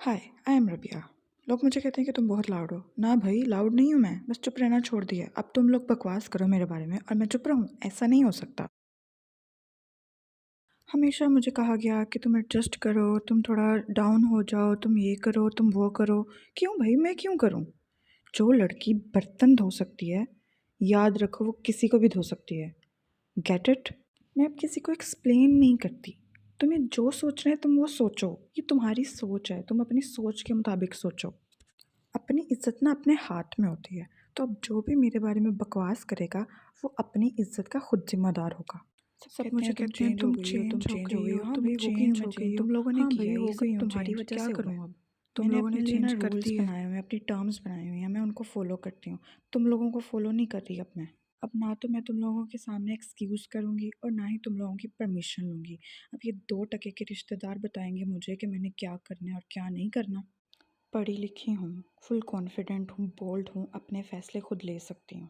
Hi, I am Rabia. लोग मुझे कहते हैं कि तुम बहुत लाउड हो। ना भाई, लाउड नहीं हूँ मैं, बस चुप रहना छोड़ दिया। अब तुम लोग बकवास करो मेरे बारे में और मैं चुप रहूँ, ऐसा नहीं हो सकता। हमेशा मुझे कहा गया कि तुम एडजस्ट करो, तुम थोड़ा डाउन हो जाओ, तुम ये करो, तुम वो करो। क्यों भाई, मैं क्यों करूँ? जो लड़की बर्तन धो सकती है, याद रखो वो किसी को भी धो सकती है। Get it? मैं अब किसी को एक्सप्लेन नहीं करती। तुम्हें जो सोचना है तुम वो सोचो, ये तुम्हारी सोच है, तुम अपनी सोच के मुताबिक सोचो। अपनी इज्जत ना अपने हाथ में होती है, तो अब जो भी मेरे बारे में बकवास करेगा वो अपनी इज्जत का खुद जिम्मेदार होगा। सब मुझे कहते हैं तुम चेंज हो गई हो। हाँ भाई, हो गई हूँ मैं चेंज। तुम लोगों ने किया है, ये सब तुम्हारी वजह से हुआ है। तुम लोगों ने चेंज कर दी है। बनाए हुए हैं, अपनी टर्म्स बनाए हुए हैं, मैं उनको फॉलो करती हूँ। तुम लोगों को फॉलो नहीं कर रही अब ना तो मैं तुम लोगों के सामने एक्सक्यूज़ करूँगी और ना ही तुम लोगों की परमिशन लूँगी। अब ये 2 टके के रिश्तेदार बताएंगे मुझे कि मैंने क्या करना है और क्या नहीं करना। पढ़ी लिखी हूँ, फुल कॉन्फिडेंट हूँ, बोल्ड हूँ, अपने फ़ैसले खुद ले सकती हूँ।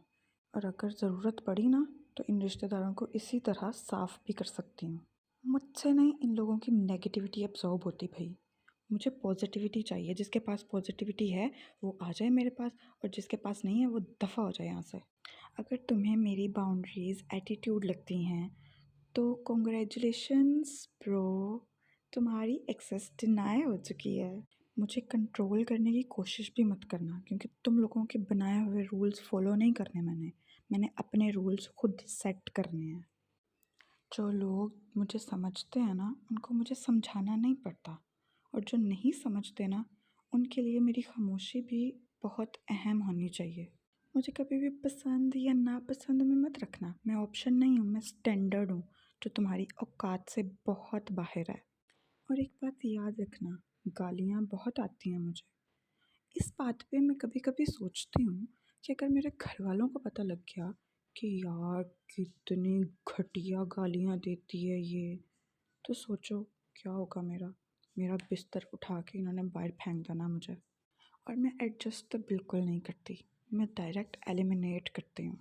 और अगर ज़रूरत पड़ी ना तो इन रिश्तेदारों को इसी तरह साफ़ भी कर सकती हूँ। मुझसे नहीं, इन लोगों की नेगेटिविटी एब्ज़ॉर्ब होती भाई। मुझे पॉजिटिविटी चाहिए, जिसके पास पॉजिटिविटी है वो आ जाए मेरे पास, और जिसके पास नहीं है वो दफ़ा हो जाए यहाँ से। अगर तुम्हें मेरी बाउंड्रीज़ एटीट्यूड लगती हैं तो कॉन्ग्रेचुलेशंस ब्रो, तुम्हारी एक्सेस डिनाई हो चुकी है। मुझे कंट्रोल करने की कोशिश भी मत करना, क्योंकि तुम लोगों के बनाए हुए रूल्स फॉलो नहीं करने मैंने अपने रूल्स खुद सेट करने हैं। जो लोग मुझे समझते हैं ना उनको मुझे समझाना नहीं पड़ता, और जो नहीं समझते ना उनके लिए मेरी खामोशी भी बहुत अहम होनी चाहिए। मुझे कभी भी पसंद या नापसंद में मत रखना। मैं ऑप्शन नहीं हूँ, मैं स्टैंडर्ड हूँ, जो तुम्हारी औकात से बहुत बाहर है। और एक बात याद रखना, गालियाँ बहुत आती हैं मुझे। इस बात पे मैं कभी कभी सोचती हूँ कि अगर मेरे घर वालों को पता लग गया कि यार कितनी घटिया गालियाँ देती है ये, तो सोचो क्या होगा मेरा। मेरा बिस्तर उठा के इन्होंने बाहर फेंक देना मुझे। और मैं एडजस्ट तो बिल्कुल नहीं करती, मैं डायरेक्ट एलिमिनेट करती हूँ।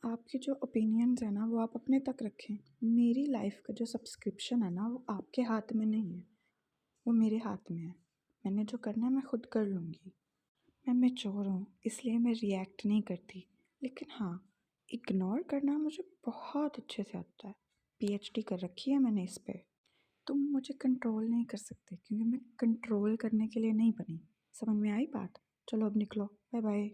आपके जो ओपिनियंस है ना वो आप अपने तक रखें। मेरी लाइफ का जो सब्सक्रिप्शन है ना वो आपके हाथ में नहीं है, वो मेरे हाथ में है। मैंने जो करना है मैं खुद कर लूँगी। मैं मैच्योर हूँ इसलिए मैं रिएक्ट नहीं करती, लेकिन हाँ, इग्नोर करना मुझे बहुत अच्छे से आता है। पीएचडी कर रखी है मैंने इस पे। तुम मुझे कंट्रोल नहीं कर सकते, क्योंकि मैं कंट्रोल करने के लिए नहीं बनी। समझ में आई बात? चलो अब निकलो, बाय बाय।